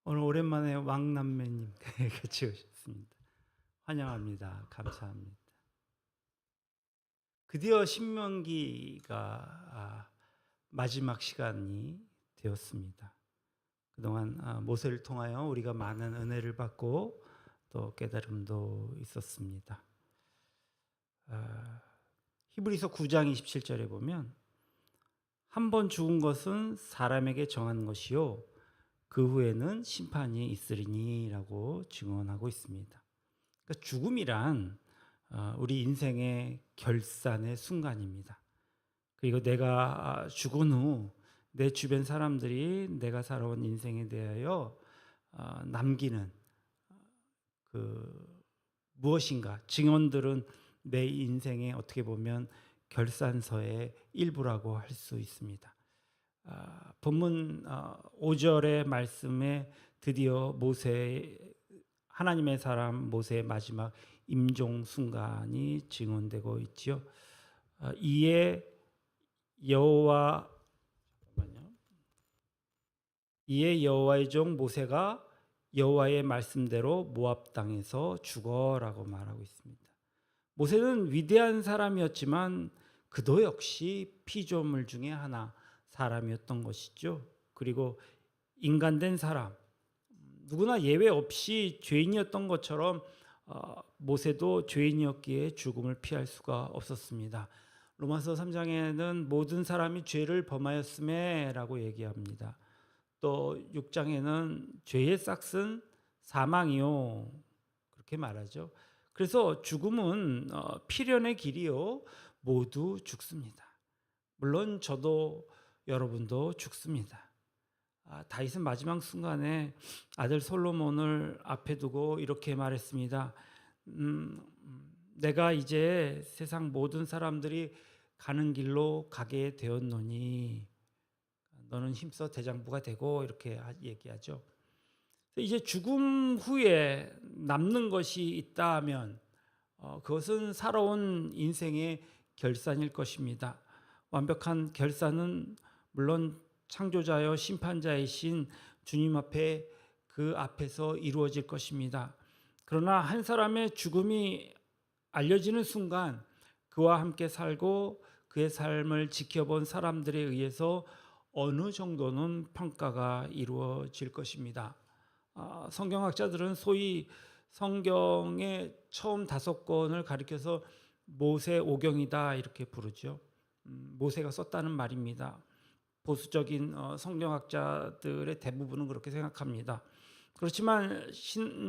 오늘 오랜만에 왕남매님 같이 오셨습니다. 환영합니다. 감사합니다. 드디어 신명기가 마지막 시간이 되었습니다. 그동안 모세를 통하여 우리가 많은 은혜를 받고 또 깨달음도 있었습니다. 히브리서 9장 27절에 보면 한 번 죽은 것은 사람에게 정한 것이요 그 후에는 심판이 있으리니라고 증언하고 있습니다. 그러니까 죽음이란 우리 인생의 결산의 순간입니다. 그리고 내가 죽은 후 내 주변 사람들이 내가 살아온 인생에 대하여 남기는 그 무엇인가 증언들은 내 인생의 어떻게 보면 결산서의 일부라고 할 수 있습니다. 본문 5절의 말씀에 드디어 하나님의 사람 모세의 마지막 임종 순간이 증언되고 있지요. 이에 여호와 이에 여호와의 종 모세가 여호와의 말씀대로 모압 땅에서 죽어라고 말하고 있습니다. 모세는 위대한 사람이었지만 그도 역시 피조물 중에 하나 사람이었던 것이죠. 그리고 인간된 사람, 누구나 예외 없이 죄인이었던 것처럼 모세도 죄인이었기에 죽음을 피할 수가 없었습니다. 로마서 3장에는 모든 사람이 죄를 범하였음에라고 얘기합니다. 또 6장에는 죄의 싹은 사망이요 그렇게 말하죠. 그래서 죽음은 필연의 길이요 모두 죽습니다. 물론 저도 여러분도 죽습니다. 다윗은 마지막 순간에 아들 솔로몬을 앞에 두고 이렇게 말했습니다. 내가 이제 세상 모든 사람들이 가는 길로 가게 되었노니 너는 힘써 대장부가 되고 이렇게 얘기하죠. 이제 죽음 후에 남는 것이 있다면 그것은 살아온 인생의 결산일 것입니다. 완벽한 결산은 물론 창조자여 심판자이신 주님 앞에 그 앞에서 이루어질 것입니다. 그러나 한 사람의 죽음이 알려지는 순간 그와 함께 살고 그의 삶을 지켜본 사람들에 의해서 어느 정도는 평가가 이루어질 것입니다. 성경학자들은 소위 성경의 처음 5권을 가리켜서 모세오경이다 이렇게 부르죠. 모세가 썼다는 말입니다. 보수적인 성경학자들의 대부분은 그렇게 생각합니다. 그렇지만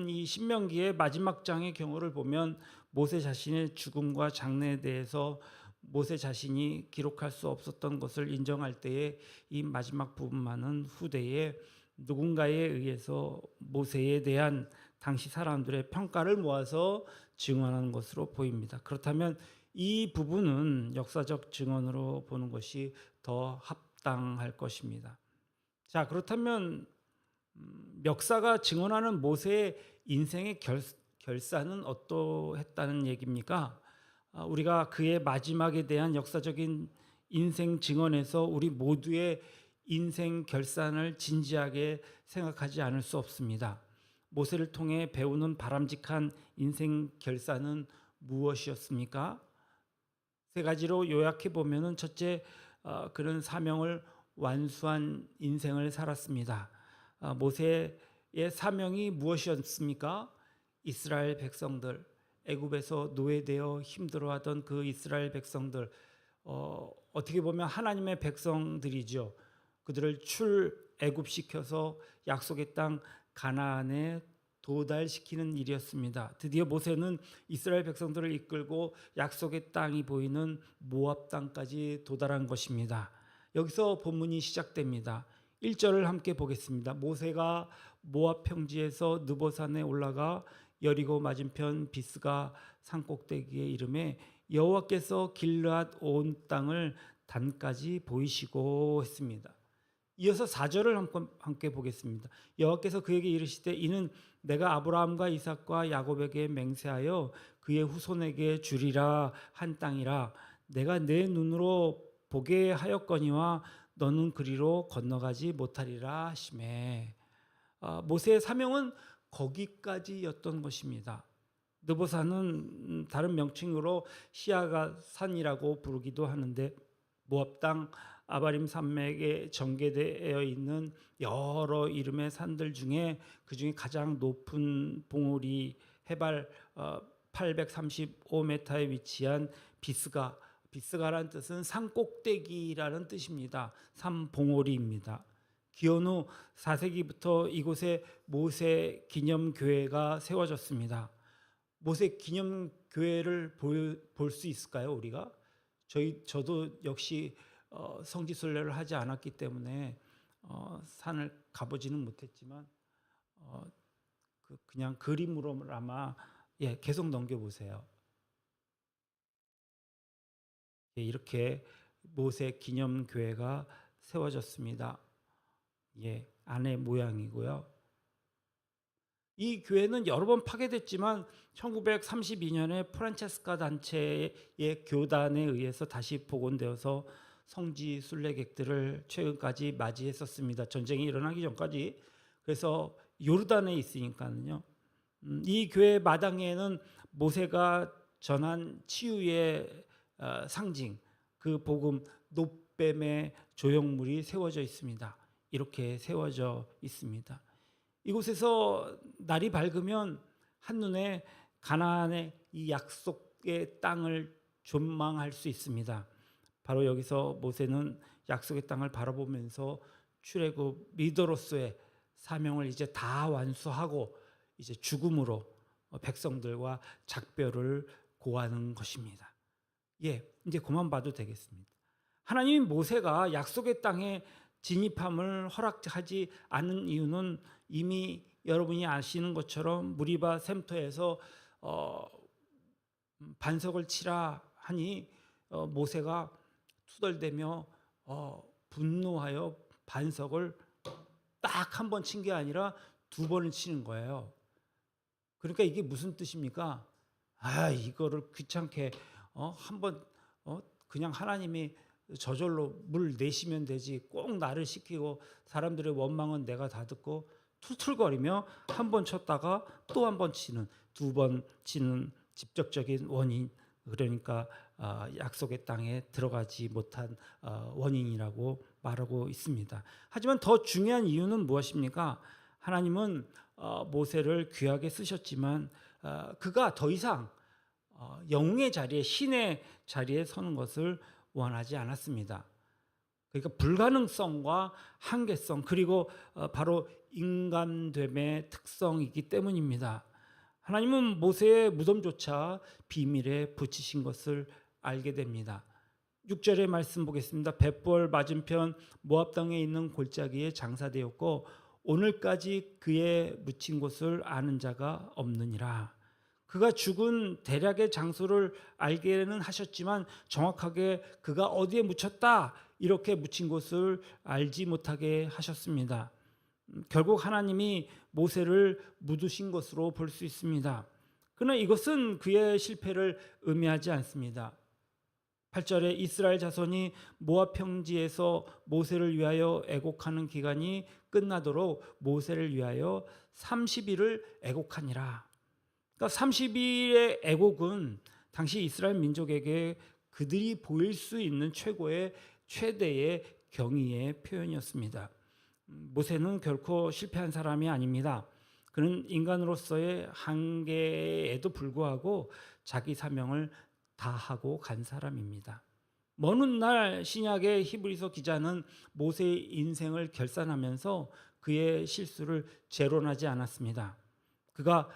이 신명기의 마지막 장의 경우를 보면 모세 자신의 죽음과 장래에 대해서 모세 자신이 기록할 수 없었던 것을 인정할 때에 이 마지막 부분만은 후대에 누군가에 의해서 모세에 대한 당시 사람들의 평가를 모아서 증언하는 것으로 보입니다. 그렇다면 이 부분은 역사적 증언으로 보는 것이 더 합당할 것입니다. 자, 그렇다면 역사가 증언하는 모세의 인생의 결산은 어떠했다는 얘기입니까? 우리가 그의 마지막에 대한 역사적인 인생 증언에서 우리 모두의 인생 결산을 진지하게 생각하지 않을 수 없습니다. 모세를 통해 배우는 바람직한 인생 결산은 무엇이었습니까? 3가지로 요약해 보면은 첫째, 그런 사명을 완수한 인생을 살았습니다. 모세의 사명이 무엇이었습니까? 이스라엘 백성들, 애굽에서 노예되어 힘들어하던 그 이스라엘 백성들, 어떻게 보면 하나님의 백성들이죠. 그들을 출애굽시켜서 약속의 땅 가나안에 도달시키는 일이었습니다. 드디어 모세는 이스라엘 백성들을 이끌고 약속의 땅이 보이는 모압 땅까지 도달한 것입니다. 여기서 본문이 시작됩니다. 1절을 함께 보겠습니다. 모세가 모압 평지에서 느보산에 올라가 여리고 맞은편 비스가 산꼭대기에 이름에 여호와께서 길르앗 온 땅을 단까지 보이시고 했습니다. 이어서 4절을 함께 보겠습니다. 여호와께서 그에게 이르시되 이는 내가 아브라함과 이삭과 야곱에게 맹세하여 그의 후손에게 주리라 한 땅이라 내가 내 눈으로 보게 하였거니와 너는 그리로 건너가지 못하리라 하시매. 모세의 사명은 거기까지였던 것입니다. 느보산은 다른 명칭으로 시아가 산이라고 부르기도 하는데 모압 땅 아바림 산맥에 전개되어 있는 여러 이름의 산들 중에 그중에 가장 높은 봉우리 해발 835m에 위치한 비스가라는 뜻은 산 꼭대기라는 뜻입니다. 산 봉우리입니다. 기원 후 4세기부터 이곳에 모세 기념교회가 세워졌습니다. 모세 기념교회를 볼 수 있을까요, 우리가? 저도 역시 성지순례를 하지 않았기 때문에 산을 가보지는 못했지만 그냥 그림으로나마 계속 넘겨보세요. 이렇게 모세 기념교회가 세워졌습니다. 안의 모양이고요. 이 교회는 여러 번 파괴됐지만 1932년에 프란체스카 단체의 교단에 의해서 다시 복원되어서 성지 순례객들을 최근까지 맞이했었습니다. 전쟁이 일어나기 전까지. 그래서 요르단에 있으니까요. 이 교회 마당에는 모세가 전한 치유의 상징, 그 복음 놋뱀의 조형물이 세워져 있습니다. 이렇게 세워져 있습니다. 이곳에서 날이 밝으면 한눈에 가나안의 이 약속의 땅을 전망할 수 있습니다. 바로 여기서 모세는 약속의 땅을 바라보면서 출애굽 리더로서의 사명을 이제 다 완수하고 이제 죽음으로 백성들과 작별을 고하는 것입니다. 이제 그만 봐도 되겠습니다. 하나님이 모세가 약속의 땅에 진입함을 허락하지 않은 이유는 이미 여러분이 아시는 것처럼 무리바 샘터에서 반석을 치라 하니 모세가 투덜대며 분노하여 반석을 딱 한 번 친 게 아니라 2번을 치는 거예요. 그러니까 이게 무슨 뜻입니까? 이거를 귀찮게 한번 그냥 하나님이 저절로 물 내시면 되지, 꼭 나를 시키고 사람들의 원망은 내가 다 듣고 툴툴거리며 한 번 쳤다가 또 한 번 치는, 2번 치는 직접적인 원인, 그러니까 약속의 땅에 들어가지 못한 원인이라고 말하고 있습니다. 하지만 더 중요한 이유는 무엇입니까? 하나님은 모세를 귀하게 쓰셨지만 그가 더 이상 영웅의 자리에, 신의 자리에 서는 것을 원하지 않았습니다. 그러니까 불가능성과 한계성, 그리고 바로 인간됨의 특성이기 때문입니다. 하나님은 모세의 무덤조차 비밀에 붙이신 것을 알게 됩니다. 6절의 말씀 보겠습니다. 벳볼 맞은편 모압 땅에 있는 골짜기에 장사되었고 오늘까지 그의 묻힌 곳을 아는 자가 없느니라. 그가 죽은 대략의 장소를 알게는 하셨지만 정확하게 그가 어디에 묻혔다 이렇게 묻힌 곳을 알지 못하게 하셨습니다. 결국 하나님이 모세를 묻으신 것으로 볼 수 있습니다. 그러나 이것은 그의 실패를 의미하지 않습니다. 8절에 이스라엘 자손이 모압 평지에서 모세를 위하여 애곡하는 기간이 끝나도록 모세를 위하여 30일을 애곡하니라. 그러니까 30일의 애곡은 당시 이스라엘 민족에게 그들이 보일 수 있는 최대의 경의의 표현이었습니다. 모세는 결코 실패한 사람이 아닙니다. 그는 인간으로서의 한계에도 불구하고 자기 사명을 다하고 간 사람입니다. 먼 훗날 신약의 히브리서 기자는 모세의 인생을 결산하면서 그의 실수를 재론하지 않았습니다. 그가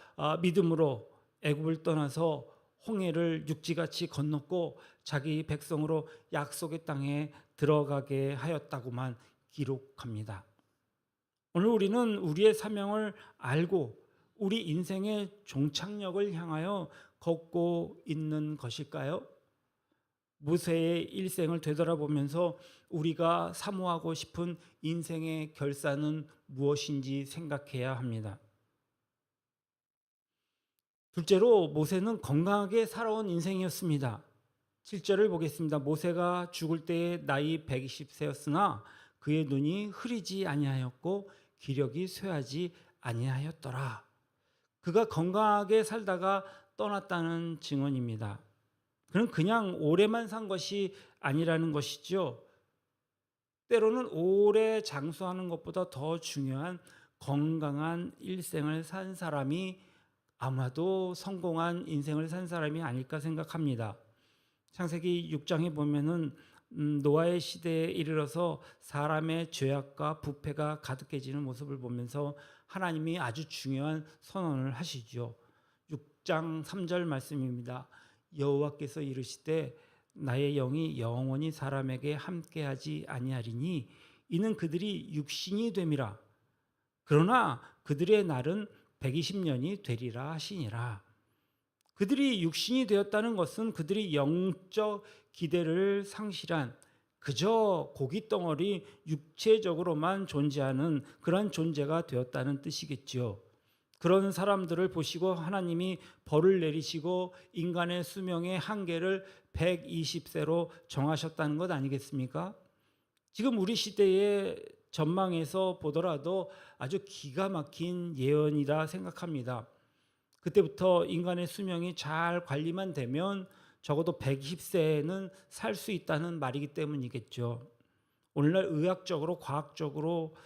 믿음으로 애굽을 떠나서 홍해를 육지같이 건넜고 자기 백성으로 약속의 땅에 들어가게 하였다고만 기록합니다. 오늘 우리는 우리의 사명을 알고 우리 인생의 종착역을 향하여 걷고 있는 것일까요? 모세의 일생을 되돌아보면서 우리가 사모하고 싶은 인생의 결산은 무엇인지 생각해야 합니다. 둘째로 모세는 건강하게 살아온 인생이었습니다. 7절을 보겠습니다. 모세가 죽을 때의 나이 120세였으나 그의 눈이 흐리지 아니하였고 기력이 쇠하지 아니하였더라. 그가 건강하게 살다가 떠났다는 증언입니다. 그는 그냥 오래만 산 것이 아니라는 것이죠. 때로는 오래 장수하는 것보다 더 중요한 건강한 일생을 산 사람이 아마도 성공한 인생을 산 사람이 아닐까 생각합니다. 창세기 6장에 보면은 노아의 시대에 이르러서 사람의 죄악과 부패가 가득해지는 모습을 보면서 하나님이 아주 중요한 선언을 하시죠. 6장 3절 말씀입니다. 여호와께서 이르시되 나의 영이 영원히 사람에게 함께하지 아니하리니 이는 그들이 육신이 됨이라. 그러나 그들의 날은 120년이 되리라 하시니라. 그들이 육신이 되었다는 것은 그들이 영적 기대를 상실한 그저 고깃덩어리 육체적으로만 존재하는 그런 존재가 되었다는 뜻이겠지요. 그런 사람들을 보시고 하나님이 벌을 내리시고 인간의 수명의 한계를 120세로 정하셨다는 것 아니겠습니까? 지금 우리 시대의 전망에서 보더라도 아주 기가 막힌 예언이라 생각합니다. 그때부터 인간의 수명이 잘 관리만 되면 적어도 120세는 살 수 있다는 말이기 때문이겠죠. 오늘날 의학적으로 과학적으로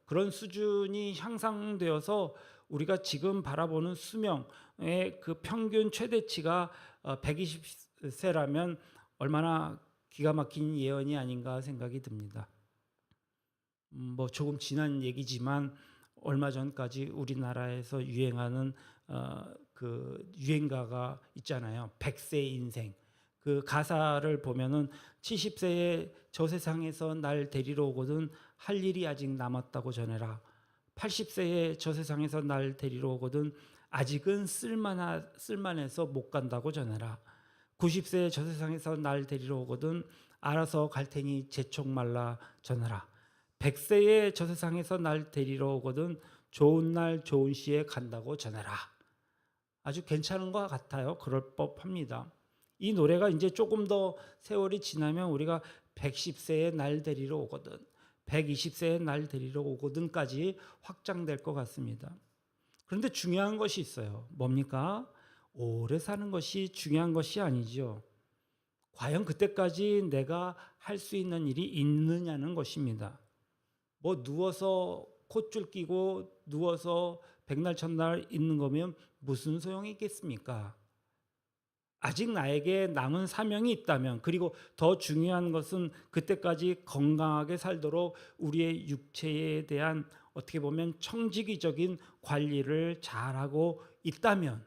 그런 수준이 향상되어서 우리가 지금 바라보는 수명의 그 평균 최대치가 120세라면 얼마나 기가 막힌 예언이 아닌가 생각이 듭니다. 뭐 조금 지난 얘기지만 얼마 전까지 우리나라에서 유행하는 그 유행가가 있잖아요. 100세 인생. 그 가사를 보면은 70세에 저 세상에서 날 데리러 오거든 할 일이 아직 남았다고 전해라. 80세에 저 세상에서 날 데리러 오거든 아직은 쓸만해서 못 간다고 전해라. 90세에 저 세상에서 날 데리러 오거든 알아서 갈 테니 재촉 말라 전해라. 100세에 저 세상에서 날 데리러 오거든 좋은 날 좋은 시에 간다고 전해라. 아주 괜찮은 것 같아요. 그럴 법합니다. 이 노래가 이제 조금 더 세월이 지나면 우리가 110세에 날 데리러 오거든 120세에 날 데리러 오거든까지 확장될 것 같습니다. 그런데 중요한 것이 있어요. 뭡니까? 오래 사는 것이 중요한 것이 아니죠. 과연 그때까지 내가 할 수 있는 일이 있느냐는 것입니다. 뭐 누워서 콧줄 끼고 누워서 백날 첫날 있는 거면 무슨 소용이 있겠습니까? 아직 나에게 남은 사명이 있다면, 그리고 더 중요한 것은 그때까지 건강하게 살도록 우리의 육체에 대한 어떻게 보면 청지기적인 관리를 잘하고 있다면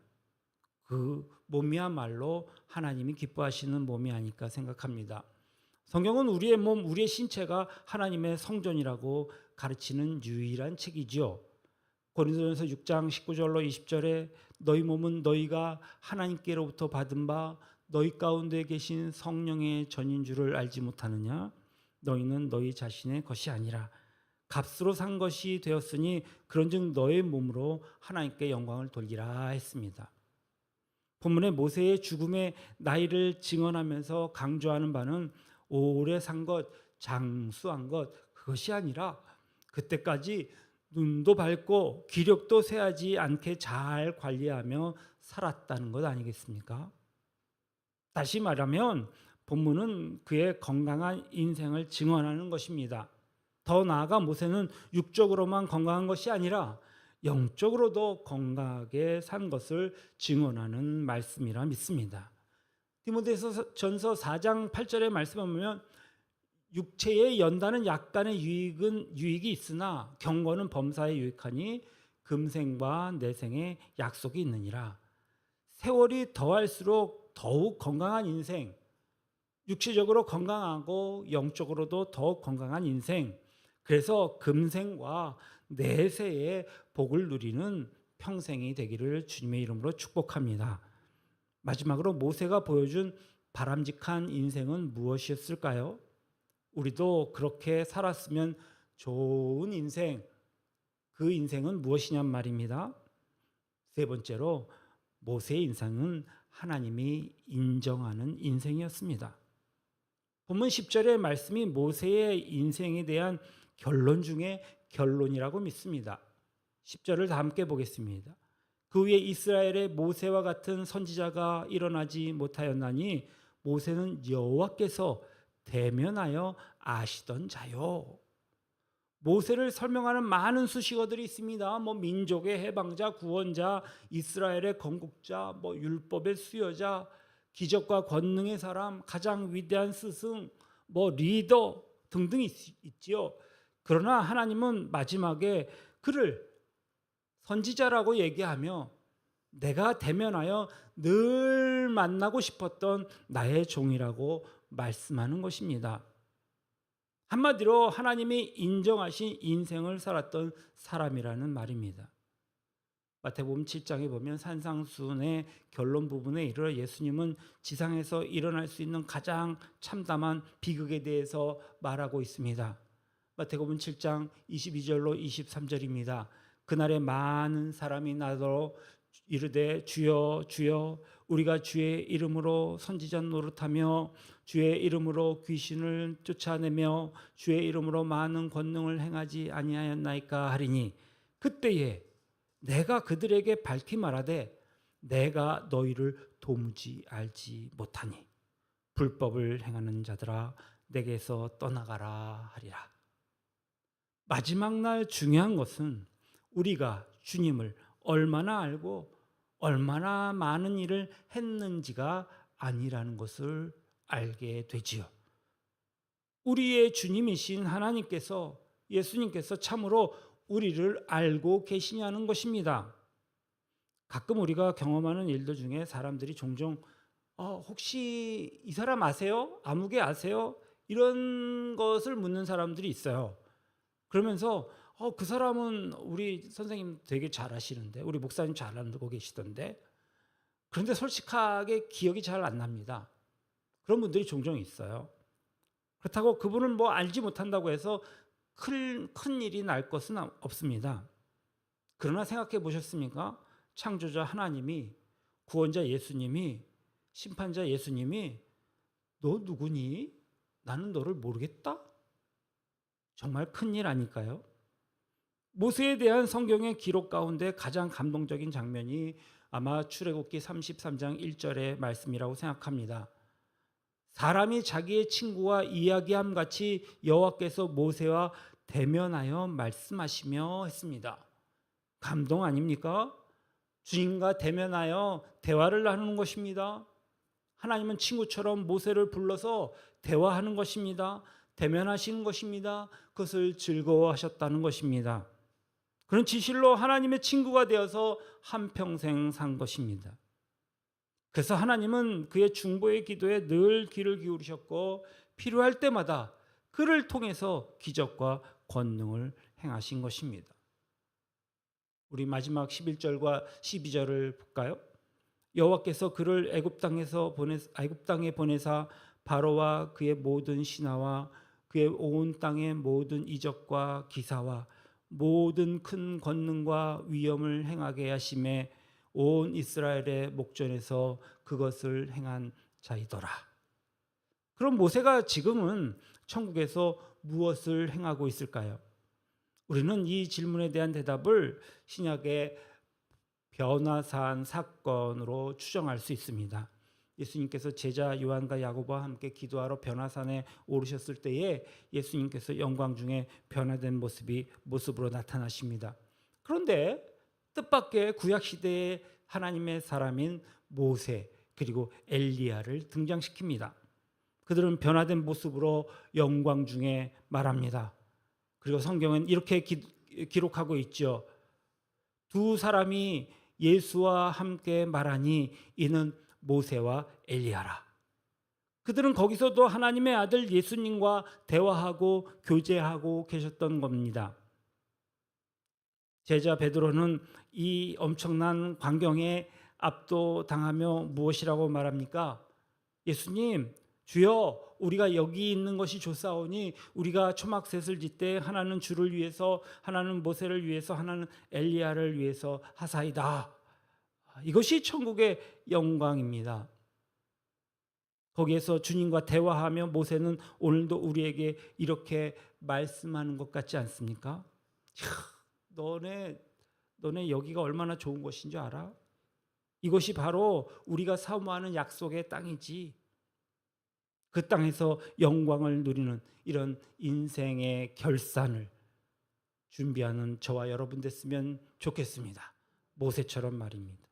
그 몸이야말로 하나님이 기뻐하시는 몸이 아닐까 생각합니다. 성경은 우리의 몸, 우리의 신체가 하나님의 성전이라고 가르치는 유일한 책이지요. 고린도전서 6장 19절로 20절에 너희 몸은 너희가 하나님께로부터 받은 바 너희 가운데 계신 성령의 전인 줄을 알지 못하느냐? 너희는 너희 자신의 것이 아니라 값으로 산 것이 되었으니 그런즉 너의 몸으로 하나님께 영광을 돌리라 했습니다. 본문의 모세의 죽음의 나이를 증언하면서 강조하는 바는 오래 산 것, 장수한 것, 그것이 아니라 그때까지 눈도 밝고 기력도 쇠하지 않게 잘 관리하며 살았다는 것 아니겠습니까? 다시 말하면 본문은 그의 건강한 인생을 증언하는 것입니다. 더 나아가 모세는 육적으로만 건강한 것이 아니라 영적으로도 건강하게 산 것을 증언하는 말씀이라 믿습니다. 디모데전서 4장 8절의 말씀을 보면 육체에 연다는 약간의 유익이 있으나 경건은 범사에 유익하니 금생과 내생에 약속이 있느니라. 세월이 더할수록 더욱 건강한 인생, 육체적으로 건강하고 영적으로도 더욱 건강한 인생, 그래서 금생과 내세의 복을 누리는 평생이 되기를 주님의 이름으로 축복합니다. 마지막으로 모세가 보여준 바람직한 인생은 무엇이었을까요? 우리도 그렇게 살았으면 좋은 인생, 그 인생은 무엇이냔 말입니다. 세 번째로 모세의 인생은 하나님이 인정하는 인생이었습니다. 본문 10절의 말씀이 모세의 인생에 대한 결론 중에 결론이라고 믿습니다. 10절을 다 함께 보겠습니다. 그 위에 이스라엘의 모세와 같은 선지자가 일어나지 못하였나니 모세는 여호와께서 대면하여 아시던 자요. 모세를 설명하는 많은 수식어들이 있습니다. 민족의 해방자, 구원자, 이스라엘의 건국자, 율법의 수여자, 기적과 권능의 사람, 가장 위대한 스승, 리더 등등 있지요. 그러나 하나님은 마지막에 그를 선지자라고 얘기하며 내가 대면하여 늘 만나고 싶었던 나의 종이라고 말씀하는 것입니다. 한마디로 하나님이 인정하신 인생을 살았던 사람이라는 말입니다. 마태복음 7장에 보면 산상수훈의 결론 부분에 이르러 예수님은 지상에서 일어날 수 있는 가장 참담한 비극에 대해서 말하고 있습니다. 마태복음 7장 22절로 23절입니다. 그날에 많은 사람이 나더러 이르되 주여 주여 우리가 주의 이름으로 선지자 노릇하며 주의 이름으로 귀신을 쫓아내며 주의 이름으로 많은 권능을 행하지 아니하였나이까 하리니 그때에 내가 그들에게 밝히 말하되 내가 너희를 도무지 알지 못하니 불법을 행하는 자들아 내게서 떠나가라 하리라. 마지막 날 중요한 것은 우리가 주님을 얼마나 알고 얼마나 많은 일을 했는지가 아니라는 것을 알게 되지요. 우리의 주님이신 하나님께서 예수님께서 참으로 우리를 알고 계시냐는 것입니다. 가끔 우리가 경험하는 일들 중에 사람들이 종종 혹시 이 사람 아세요? 아무개 아세요? 이런 것을 묻는 사람들이 있어요. 그러면서 그 사람은 우리 선생님 되게 잘 아시는데 우리 목사님 잘 알고 계시던데 그런데 솔직하게 기억이 잘 안 납니다. 그런 분들이 종종 있어요. 그렇다고 그분을 알지 못한다고 해서 큰 일이 날 것은 없습니다. 그러나 생각해 보셨습니까? 창조자 하나님이 구원자 예수님이 심판자 예수님이 너 누구니? 나는 너를 모르겠다? 정말 큰일 아닐까요? 모세에 대한 성경의 기록 가운데 가장 감동적인 장면이 아마 출애굽기 33장 1절의 말씀이라고 생각합니다. 사람이 자기의 친구와 이야기함 같이 여호와께서 모세와 대면하여 말씀하시며 했습니다. 감동 아닙니까? 주님과 대면하여 대화를 나누는 것입니다. 하나님은 친구처럼 모세를 불러서 대화하는 것입니다. 대면하시는 것입니다. 그것을 즐거워하셨다는 것입니다. 그런 진실로 하나님의 친구가 되어서 한평생 산 것입니다. 그래서 하나님은 그의 중보의 기도에 늘 귀를 기울이셨고 필요할 때마다 그를 통해서 기적과 권능을 행하신 것입니다. 우리 마지막 11절과 12절을 볼까요? 여호와께서 그를 애굽 땅에 보내사 바로와 그의 모든 신하와 그의 온 땅의 모든 이적과 기사와 모든 큰 권능과 위엄을 행하게 하심에 온 이스라엘의 목전에서 그것을 행한 자이더라. 그럼 모세가 지금은 천국에서 무엇을 행하고 있을까요? 우리는 이 질문에 대한 대답을 신약의 변화산 사건으로 추정할 수 있습니다. 예수님께서 제자 요한과 야고보와 함께 기도하러 변화산에 오르셨을 때에 예수님께서 영광 중에 변화된 모습으로 나타나십니다. 그런데 뜻밖의 구약시대의 하나님의 사람인 모세 그리고 엘리야를 등장시킵니다. 그들은 변화된 모습으로 영광 중에 말합니다. 그리고 성경은 이렇게 기록하고 있죠. 두 사람이 예수와 함께 말하니 이는 모세와 엘리야라. 그들은 거기서도 하나님의 아들 예수님과 대화하고 교제하고 계셨던 겁니다. 제자 베드로는 이 엄청난 광경에 압도당하며 무엇이라고 말합니까? 예수님, 주여, 우리가 여기 있는 것이 좋사오니 우리가 초막셋을 짓되 하나는 주를 위해서, 하나는 모세를 위해서, 하나는 엘리야를 위해서 하사이다. 이것이 천국의 영광입니다. 거기에서 주님과 대화하며 모세는 오늘도 우리에게 이렇게 말씀하는 것 같지 않습니까? 너네 여기가 얼마나 좋은 곳인 줄 알아? 이곳이 바로 우리가 사모하는 약속의 땅이지. 그 땅에서 영광을 누리는 이런 인생의 결산을 준비하는 저와 여러분 됐으면 좋겠습니다. 모세처럼 말입니다.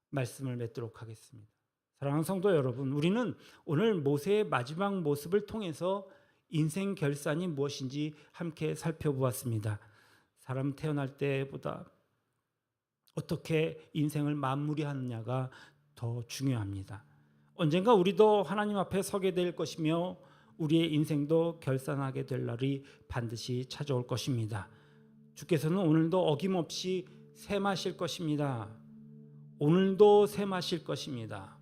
말씀을 맺도록 하겠습니다. 사랑하는 성도 여러분, 우리는 오늘 모세의 마지막 모습을 통해서 인생 결산이 무엇인지 함께 살펴보았습니다. 사람 태어날 때보다 어떻게 인생을 마무리하느냐가 더 중요합니다. 언젠가 우리도 하나님 앞에 서게 될 것이며 우리의 인생도 결산하게 될 날이 반드시 찾아올 것입니다. 주께서는 오늘도 어김없이 셈하실 것입니다. 오늘도 셈하실 것입니다.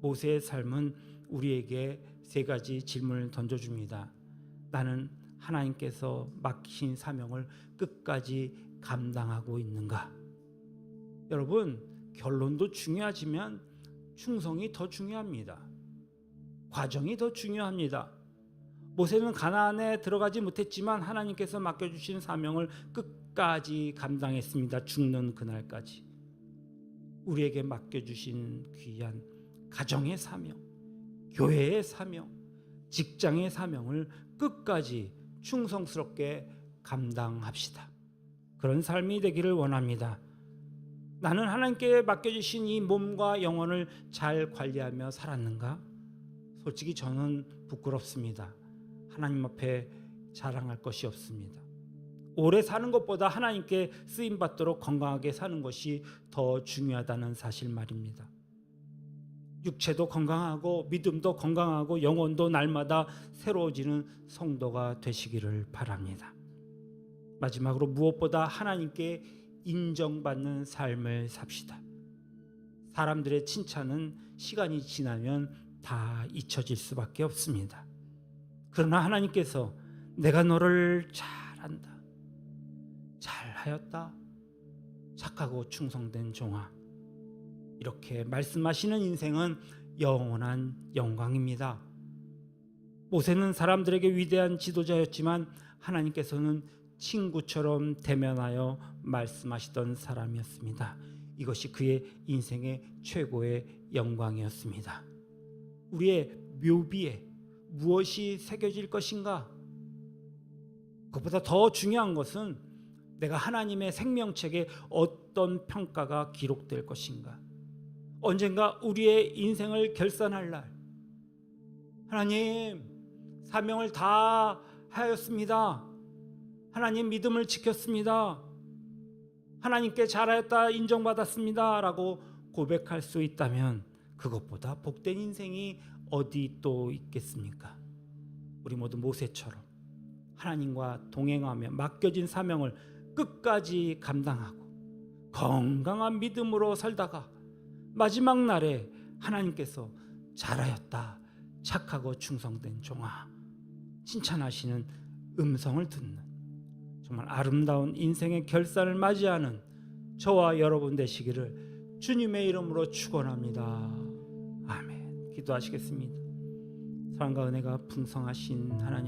모세의 삶은 우리에게 세 가지 질문을 던져줍니다. 나는 하나님께서 맡기신 사명을 끝까지 감당하고 있는가? 여러분, 결론도 중요하지만 충성이 더 중요합니다. 과정이 더 중요합니다. 모세는 가나안에 들어가지 못했지만 하나님께서 맡겨주신 사명을 끝까지 감당했습니다. 죽는 그날까지. 우리에게 맡겨주신 귀한 가정의 사명, 교회의 사명, 직장의 사명을 끝까지 충성스럽게 감당합시다. 그런 삶이 되기를 원합니다. 나는 하나님께 맡겨주신 이 몸과 영혼을 잘 관리하며 살았는가? 솔직히 저는 부끄럽습니다. 하나님 앞에 자랑할 것이 없습니다. 오래 사는 것보다 하나님께 쓰임받도록 건강하게 사는 것이 더 중요하다는 사실 말입니다. 육체도 건강하고 믿음도 건강하고 영혼도 날마다 새로워지는 성도가 되시기를 바랍니다. 마지막으로 무엇보다 하나님께 인정받는 삶을 삽시다. 사람들의 칭찬은 시간이 지나면 다 잊혀질 수밖에 없습니다. 그러나 하나님께서 내가 너를 잘한다, 잘하였다, 착하고 충성된 종아, 이렇게 말씀하시는 인생은 영원한 영광입니다. 모세는 사람들에게 위대한 지도자였지만 하나님께서는 친구처럼 대면하여 말씀하시던 사람이었습니다. 이것이 그의 인생의 최고의 영광이었습니다. 우리의 묘비에 무엇이 새겨질 것인가? 그것보다 더 중요한 것은 내가 하나님의 생명책에 어떤 평가가 기록될 것인가? 언젠가 우리의 인생을 결산할 날, 하나님 사명을 다 하였습니다. 하나님 믿음을 지켰습니다. 하나님께 잘하였다, 인정받았습니다 라고 고백할 수 있다면 그것보다 복된 인생이 어디 또 있겠습니까? 우리 모두 모세처럼 하나님과 동행하며 맡겨진 사명을 끝까지 감당하고 건강한 믿음으로 살다가 마지막 날에 하나님께서 잘하였다, 착하고 충성된 종아, 칭찬하시는 음성을 듣는 정말 아름다운 인생의 결산을 맞이하는 저와 여러분 되시기를 주님의 이름으로 축원합니다. 아멘. 기도하시겠습니다. 사랑과 은혜가 풍성하신 하나님,